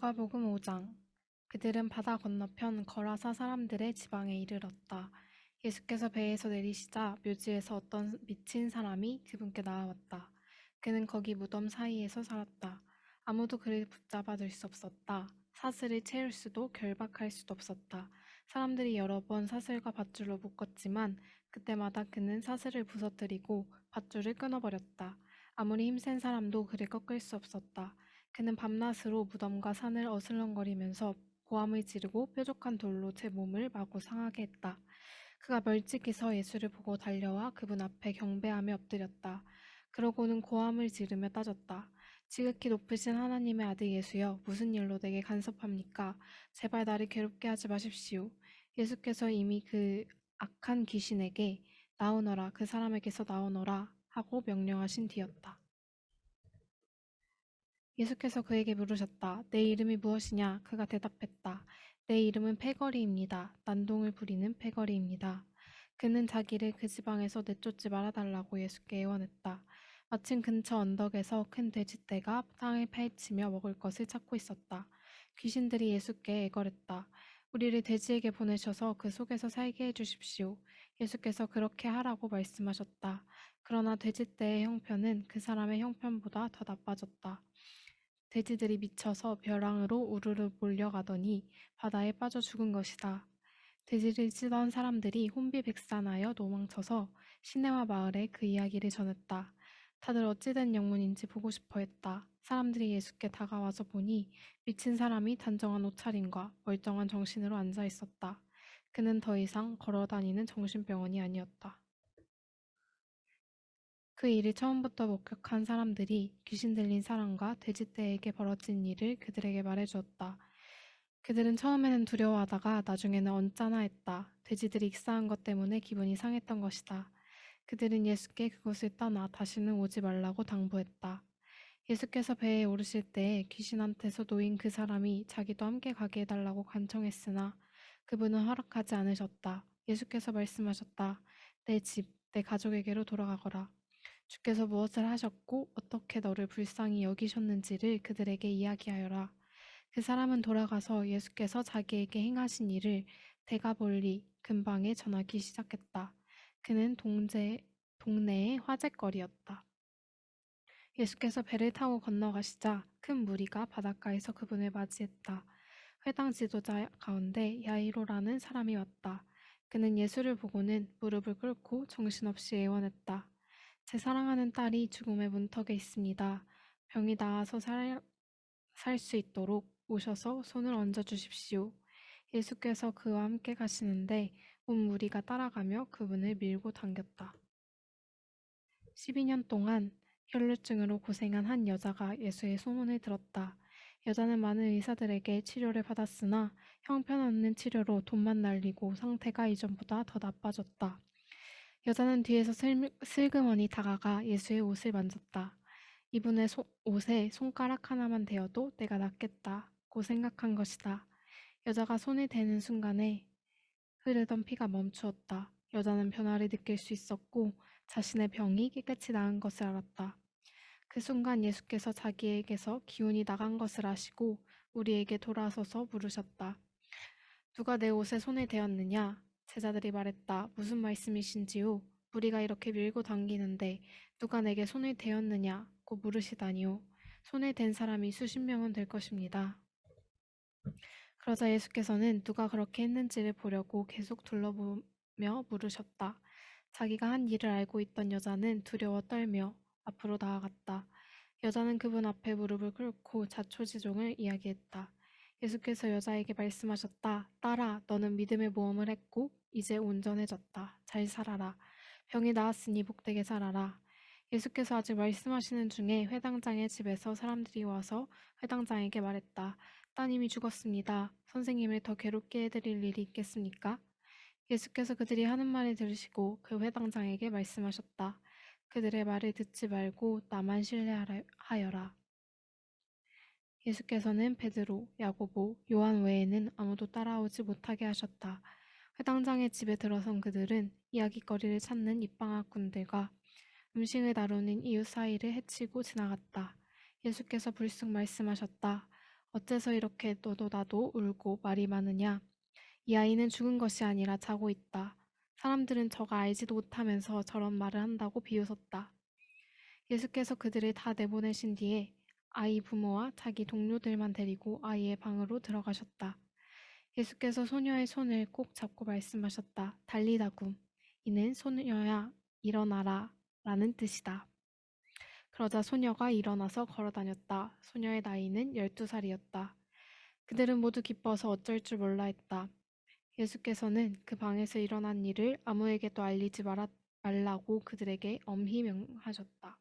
마가복음 5장. 그들은 바다 건너편 거라사 사람들의 지방에 이르렀다. 예수께서 배에서 내리시자 묘지에서 어떤 미친 사람이 그분께 나아왔다. 그는 거기 무덤 사이에서 살았다. 아무도 그를 붙잡아 들 수 없었다. 사슬을 채울 수도 결박할 수도 없었다. 사람들이 여러 번 사슬과 밧줄로 묶었지만 그때마다 그는 사슬을 부서뜨리고 밧줄을 끊어버렸다. 아무리 힘센 사람도 그를 꺾을 수 없었다. 그는 밤낮으로 무덤과 산을 어슬렁거리면서 고함을 지르고 뾰족한 돌로 제 몸을 마구 상하게 했다. 그가 멀찍이서 예수를 보고 달려와 그분 앞에 경배하며 엎드렸다. 그러고는 고함을 지르며 따졌다. 지극히 높으신 하나님의 아들 예수여, 무슨 일로 내게 간섭합니까? 제발 나를 괴롭게 하지 마십시오. 예수께서 이미 그 악한 귀신에게 나오너라, 그 사람에게서 나오너라 하고 명령하신 뒤였다. 예수께서 그에게 물으셨다. 내 이름이 무엇이냐? 그가 대답했다. 내 이름은 패거리입니다. 난동을 부리는 패거리입니다. 그는 자기를 그 지방에서 내쫓지 말아달라고 예수께 애원했다. 마침 근처 언덕에서 큰 돼지떼가 땅을 파헤치며 먹을 것을 찾고 있었다. 귀신들이 예수께 애걸했다. 우리를 돼지에게 보내셔서 그 속에서 살게 해주십시오. 예수께서 그렇게 하라고 말씀하셨다. 그러나 돼지떼의 형편은 그 사람의 형편보다 더 나빠졌다. 돼지들이 미쳐서 벼랑으로 우르르 몰려가더니 바다에 빠져 죽은 것이다. 돼지를 치던 사람들이 혼비백산하여 도망쳐서 시내와 마을에 그 이야기를 전했다. 다들 어찌된 영문인지 보고 싶어 했다. 사람들이 예수께 다가와서 보니 미친 사람이 단정한 옷차림과 멀쩡한 정신으로 앉아 있었다. 그는 더 이상 걸어다니는 정신병원이 아니었다. 그 일을 처음부터 목격한 사람들이 귀신 들린 사람과 돼지떼에게 벌어진 일을 그들에게 말해주었다. 그들은 처음에는 두려워하다가 나중에는 언짢아 했다. 돼지들이 익사한 것 때문에 기분이 상했던 것이다. 그들은 예수께 그곳을 떠나 다시는 오지 말라고 당부했다. 예수께서 배에 오르실 때에 귀신한테서 놓인 그 사람이 자기도 함께 가게 해달라고 간청했으나 그분은 허락하지 않으셨다. 예수께서 말씀하셨다. 내 집, 내 가족에게로 돌아가거라. 주께서 무엇을 하셨고 어떻게 너를 불쌍히 여기셨는지를 그들에게 이야기하여라. 그 사람은 돌아가서 예수께서 자기에게 행하신 일을 대가볼리 근방에 전하기 시작했다. 그는 동네의 화제거리였다. 예수께서 배를 타고 건너가시자 큰 무리가 바닷가에서 그분을 맞이했다. 회당 지도자 가운데 야이로라는 사람이 왔다. 그는 예수를 보고는 무릎을 꿇고 정신없이 애원했다. 제 사랑하는 딸이 죽음의 문턱에 있습니다. 병이 나아서 살 수 있도록 오셔서 손을 얹어 주십시오. 예수께서 그와 함께 가시는데 온 무리가 따라가며 그분을 밀고 당겼다. 12년 동안 혈루증으로 고생한 한 여자가 예수의 소문을 들었다. 여자는 많은 의사들에게 치료를 받았으나 형편없는 치료로 돈만 날리고 상태가 이전보다 더 나빠졌다. 여자는 뒤에서 슬그머니 다가가 예수의 옷을 만졌다. 이분의 옷에 손가락 하나만 대어도 내가 낫겠다고 생각한 것이다. 여자가 손을 대는 순간에 흐르던 피가 멈추었다. 여자는 변화를 느낄 수 있었고 자신의 병이 깨끗이 나은 것을 알았다. 그 순간 예수께서 자기에게서 기운이 나간 것을 아시고 우리에게 돌아서서 물으셨다. 누가 내 옷에 손을 대었느냐? 제자들이 말했다. 무슨 말씀이신지요? 우리가 이렇게 밀고 당기는데 누가 내게 손을 대었느냐고 물으시다니요. 손을 댄 사람이 수십 명은 될 것입니다. 그러자 예수께서는 누가 그렇게 했는지를 보려고 계속 둘러보며 물으셨다. 자기가 한 일을 알고 있던 여자는 두려워 떨며 앞으로 나아갔다. 여자는 그분 앞에 무릎을 꿇고 자초지종을 이야기했다. 예수께서 여자에게 말씀하셨다. 딸아, 너는 믿음의 모험을 했고 이제 온전해졌다. 잘 살아라. 병이 나았으니 복되게 살아라. 예수께서 아직 말씀하시는 중에 회당장의 집에서 사람들이 와서 회당장에게 말했다. 따님이 죽었습니다. 선생님을 더 괴롭게 해드릴 일이 있겠습니까? 예수께서 그들이 하는 말을 들으시고 그 회당장에게 말씀하셨다. 그들의 말을 듣지 말고 나만 신뢰하여라. 예수께서는 베드로, 야고보, 요한 외에는 아무도 따라오지 못하게 하셨다. 회당장의 집에 들어선 그들은 이야깃거리를 찾는 입방아꾼들과 음식을 다루는 이웃 사이를 헤치고 지나갔다. 예수께서 불쑥 말씀하셨다. 어째서 이렇게 너도 나도 울고 말이 많으냐? 이 아이는 죽은 것이 아니라 자고 있다. 사람들은 저가 알지도 못하면서 저런 말을 한다고 비웃었다. 예수께서 그들을 다 내보내신 뒤에 아이 부모와 자기 동료들만 데리고 아이의 방으로 들어가셨다. 예수께서 소녀의 손을 꼭 잡고 말씀하셨다. 달리다굼. 이는 소녀야, 일어나라. 라는 뜻이다. 그러자 소녀가 일어나서 걸어다녔다. 소녀의 나이는 12살이었다. 그들은 모두 기뻐서 어쩔 줄 몰라 했다. 예수께서는 그 방에서 일어난 일을 아무에게도 알리지 말라고 그들에게 엄히 명하셨다.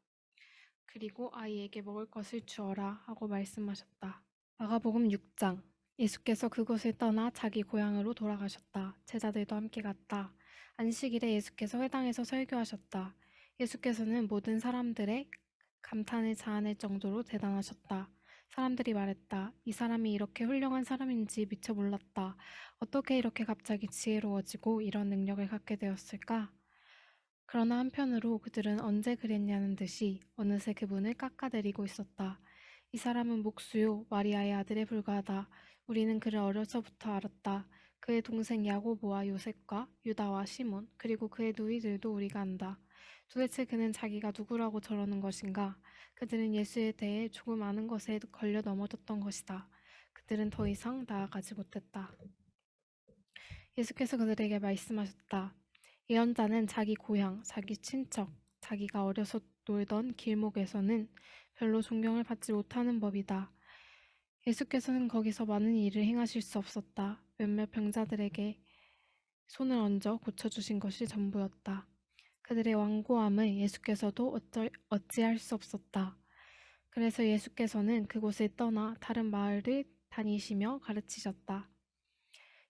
그리고 아이에게 먹을 것을 주어라 하고 말씀하셨다. 마가복음 6장. 예수께서 그곳을 떠나 자기 고향으로 돌아가셨다. 제자들도 함께 갔다. 안식일에 예수께서 회당에서 설교하셨다. 예수께서는 모든 사람들의 감탄을 자아낼 정도로 대단하셨다. 사람들이 말했다. 이 사람이 이렇게 훌륭한 사람인지 미처 몰랐다. 어떻게 이렇게 갑자기 지혜로워지고 이런 능력을 갖게 되었을까? 그러나 한편으로 그들은 언제 그랬냐는 듯이 어느새 그분을 깎아내리고 있었다. 이 사람은 목수요, 마리아의 아들에 불과하다. 우리는 그를 어려서부터 알았다. 그의 동생 야고보와 요셉과 유다와 시몬, 그리고 그의 누이들도 우리가 안다. 도대체 그는 자기가 누구라고 저러는 것인가? 그들은 예수에 대해 조금 아는 것에 걸려 넘어졌던 것이다. 그들은 더 이상 나아가지 못했다. 예수께서 그들에게 말씀하셨다. 예언자는 자기 고향, 자기 친척, 자기가 어려서 놀던 길목에서는 별로 존경을 받지 못하는 법이다. 예수께서는 거기서 많은 일을 행하실 수 없었다. 몇몇 병자들에게 손을 얹어 고쳐주신 것이 전부였다. 그들의 완고함을 예수께서도 어찌할 수 없었다. 그래서 예수께서는 그곳을 떠나 다른 마을을 다니시며 가르치셨다.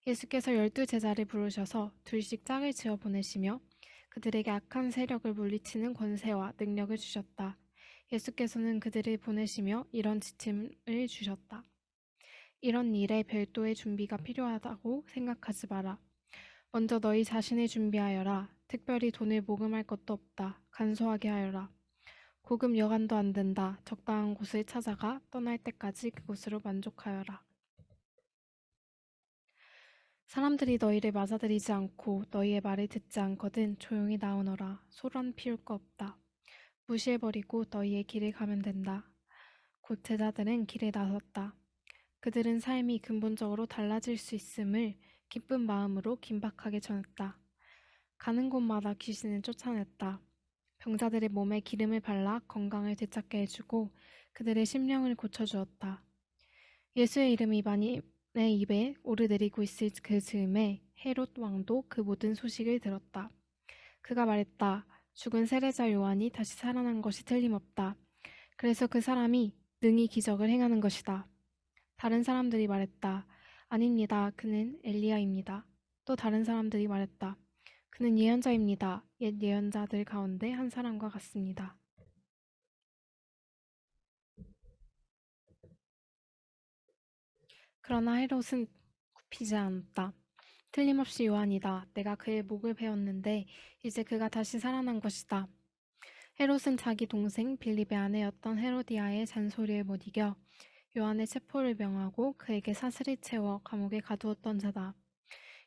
예수께서 12제자를 부르셔서 둘씩 짝을 지어 보내시며 그들에게 악한 세력을 물리치는 권세와 능력을 주셨다. 예수께서는 그들을 보내시며 이런 지침을 주셨다. 이런 일에 별도의 준비가 필요하다고 생각하지 마라. 먼저 너희 자신을 준비하여라. 특별히 돈을 모금할 것도 없다. 간소하게 하여라. 고급 여관도 안 된다. 적당한 곳을 찾아가 떠날 때까지 그곳으로 만족하여라. 사람들이 너희를 맞아들이지 않고 너희의 말을 듣지 않거든 조용히 나오너라. 소란 피울 거 없다. 무시해버리고 너희의 길을 가면 된다. 곧 제자들은 길에 나섰다. 그들은 삶이 근본적으로 달라질 수 있음을 기쁜 마음으로 긴박하게 전했다. 가는 곳마다 귀신을 쫓아냈다. 병자들의 몸에 기름을 발라 건강을 되찾게 해주고 그들의 심령을 고쳐주었다. 예수의 이름이 많이 내 입에 오르내리고 있을 그 즈음에 헤롯 왕도 그 모든 소식을 들었다. 그가 말했다. 죽은 세례자 요한이 다시 살아난 것이 틀림없다. 그래서 그 사람이 능히 기적을 행하는 것이다. 다른 사람들이 말했다. 아닙니다. 그는 엘리야입니다. 또 다른 사람들이 말했다. 그는 예언자입니다. 옛 예언자들 가운데 한 사람과 같습니다. 그러나 헤롯은 굽히지 않았다. 틀림없이 요한이다. 내가 그의 목을 베었는데 이제 그가 다시 살아난 것이다. 헤롯은 자기 동생 빌립의 아내였던 헤로디아의 잔소리에 못 이겨 요한의 체포를 명하고 그에게 사슬을 채워 감옥에 가두었던 자다.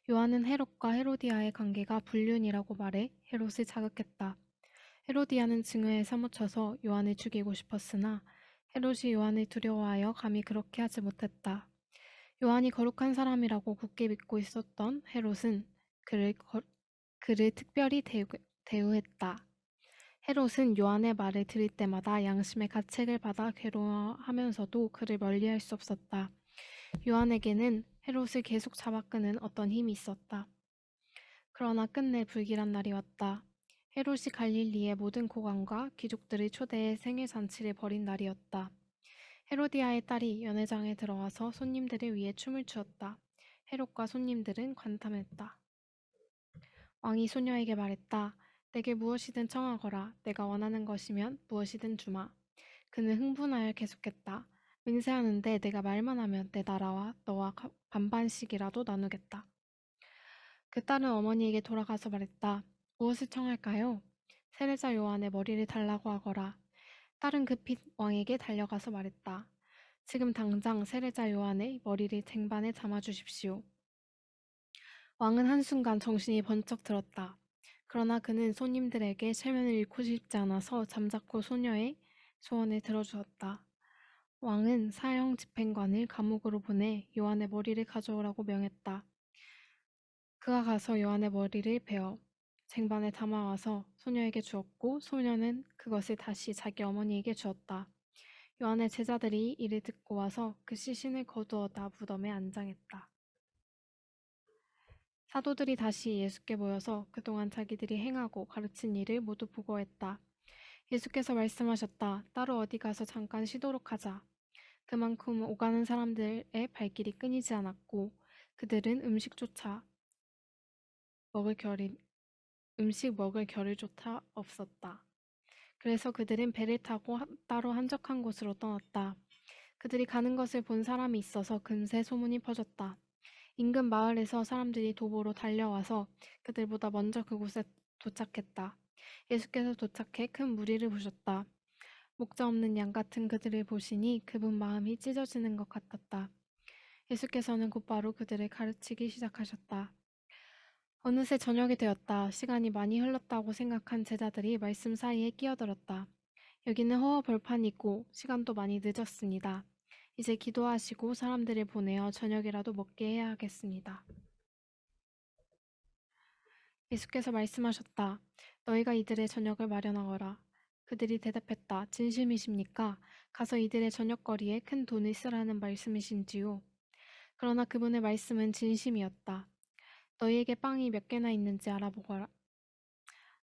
요한은 헤롯과 헤로디아의 관계가 불륜이라고 말해 헤롯을 자극했다. 헤로디아는 증오에 사무쳐서 요한을 죽이고 싶었으나 헤롯이 요한을 두려워하여 감히 그렇게 하지 못했다. 요한이 거룩한 사람이라고 굳게 믿고 있었던 헤롯은 그를 특별히 대우했다. 헤롯은 요한의 말을 들을 때마다 양심의 가책을 받아 괴로워하면서도 그를 멀리할 수 없었다. 요한에게는 헤롯을 계속 잡아끄는 어떤 힘이 있었다. 그러나 끝내 불길한 날이 왔다. 헤롯이 갈릴리의 모든 고관과 귀족들을 초대해 생일 잔치를 벌인 날이었다. 헤로디아의 딸이 연회장에 들어와서 손님들을 위해 춤을 추었다. 헤롯과 손님들은 관탐했다. 왕이 소녀에게 말했다. 내게 무엇이든 청하거라. 내가 원하는 것이면 무엇이든 주마. 그는 흥분하여 계속했다. 맹세하는데 내가 말만 하면 내 나라와 너와 반반씩이라도 나누겠다. 그 딸은 어머니에게 돌아가서 말했다. 무엇을 청할까요? 세례자 요한의 머리를 달라고 하거라. 딸은 급히 왕에게 달려가서 말했다. 지금 당장 세례자 요한의 머리를 쟁반에 담아 주십시오. 왕은 한순간 정신이 번쩍 들었다. 그러나 그는 손님들에게 체면을 잃고 싶지 않아서 잠자코 소녀의 소원을 들어주었다. 왕은 사형 집행관을 감옥으로 보내 요한의 머리를 가져오라고 명했다. 그가 가서 요한의 머리를 베어 쟁반에 담아와서 소녀에게 주었고 소녀는 그것을 다시 자기 어머니에게 주었다. 요한의 제자들이 이를 듣고 와서 그 시신을 거두어다 무덤에 안장했다. 사도들이 다시 예수께 모여서 그동안 자기들이 행하고 가르친 일을 모두 보고했다. 예수께서 말씀하셨다. 따로 어디 가서 잠깐 쉬도록 하자. 그만큼 오가는 사람들의 발길이 끊이지 않았고 그들은 먹을 겨리, 음식 먹을 겨를조차 없었다. 그래서 그들은 배를 타고 따로 한적한 곳으로 떠났다. 그들이 가는 것을 본 사람이 있어서 금세 소문이 퍼졌다. 인근 마을에서 사람들이 도보로 달려와서 그들보다 먼저 그곳에 도착했다. 예수께서 도착해 큰 무리를 보셨다. 목자 없는 양 같은 그들을 보시니 그분 마음이 찢어지는 것 같았다. 예수께서는 곧바로 그들을 가르치기 시작하셨다. 어느새 저녁이 되었다. 시간이 많이 흘렀다고 생각한 제자들이 말씀 사이에 끼어들었다. 여기는 허허 벌판이고 시간도 많이 늦었습니다. 이제 기도하시고 사람들을 보내어 저녁이라도 먹게 해야 하겠습니다. 예수께서 말씀하셨다. 너희가 이들의 저녁을 마련하거라. 그들이 대답했다. 진심이십니까? 가서 이들의 저녁거리에 큰 돈을 쓰라는 말씀이신지요? 그러나 그분의 말씀은 진심이었다. 너희에게 빵이 몇 개나 있는지 알아보거라.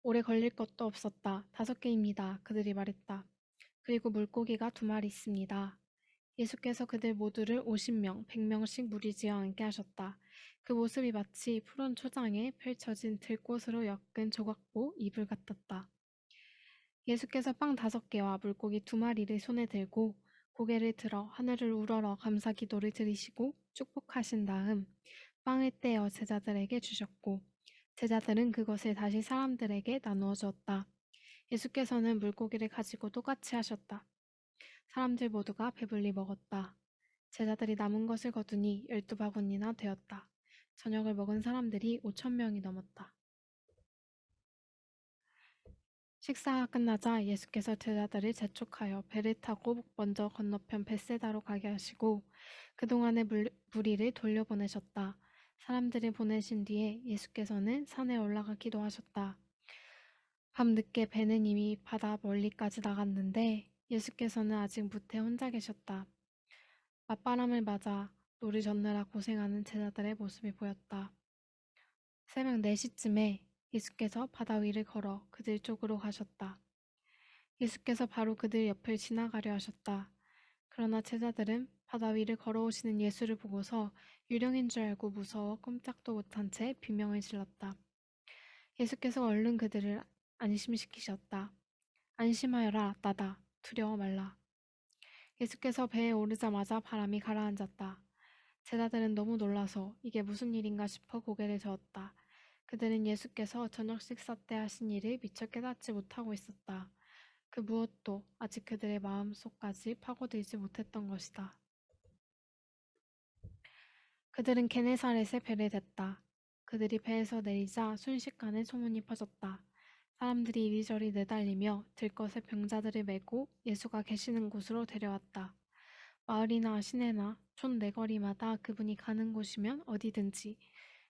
오래 걸릴 것도 없었다. 5개입니다. 그들이 말했다. 그리고 물고기가 2마리 있습니다. 예수께서 그들 모두를 50명, 100명씩 무리지어 앉게 하셨다. 그 모습이 마치 푸른 초장에 펼쳐진 들꽃으로 엮은 조각보 이불 같았다. 예수께서 빵 5개와 물고기 2마리를 손에 들고 고개를 들어 하늘을 우러러 감사 기도를 드리시고 축복하신 다음 빵을 떼어 제자들에게 주셨고 제자들은 그것을 다시 사람들에게 나누어 주었다. 예수께서는 물고기를 가지고 똑같이 하셨다. 사람들 모두가 배불리 먹었다. 제자들이 남은 것을 거두니 12바구니나 되었다. 저녁을 먹은 사람들이 5,000명이 넘었다. 식사가 끝나자 예수께서 제자들을 재촉하여 배를 타고 먼저 건너편 벳세다로 가게 하시고 그동안의 무리를 돌려보내셨다. 사람들을 보내신 뒤에 예수께서는 산에 올라가 기도하셨다. 밤늦게 배는 이미 바다 멀리까지 나갔는데 예수께서는 아직 무태 혼자 계셨다. 맞바람을 맞아 노를 젓느라 고생하는 제자들의 모습이 보였다. 새벽 4시쯤에 예수께서 바다 위를 걸어 그들 쪽으로 가셨다. 예수께서 바로 그들 옆을 지나가려 하셨다. 그러나 제자들은 바다 위를 걸어오시는 예수를 보고서 유령인 줄 알고 무서워 꼼짝도 못한 채 비명을 질렀다. 예수께서 얼른 그들을 안심시키셨다. 안심하여라, 나다. 두려워 말라. 예수께서 배에 오르자마자 바람이 가라앉았다. 제자들은 너무 놀라서 이게 무슨 일인가 싶어 고개를 저었다. 그들은 예수께서 저녁 식사 때 하신 일을 미처 깨닫지 못하고 있었다. 그 무엇도 아직 그들의 마음속까지 파고들지 못했던 것이다. 그들은 게네사렛에 배를 댔다. 그들이 배에서 내리자 순식간에 소문이 퍼졌다. 사람들이 이리저리 내달리며 들것에 병자들을 메고 예수가 계시는 곳으로 데려왔다. 마을이나 시내나 촌 내거리마다 그분이 가는 곳이면 어디든지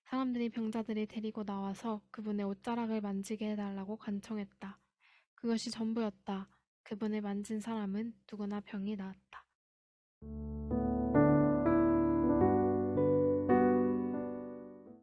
사람들이 병자들을 데리고 나와서 그분의 옷자락을 만지게 해달라고 간청했다. 그것이 전부였다. 그분을 만진 사람은 누구나 병이 나았다.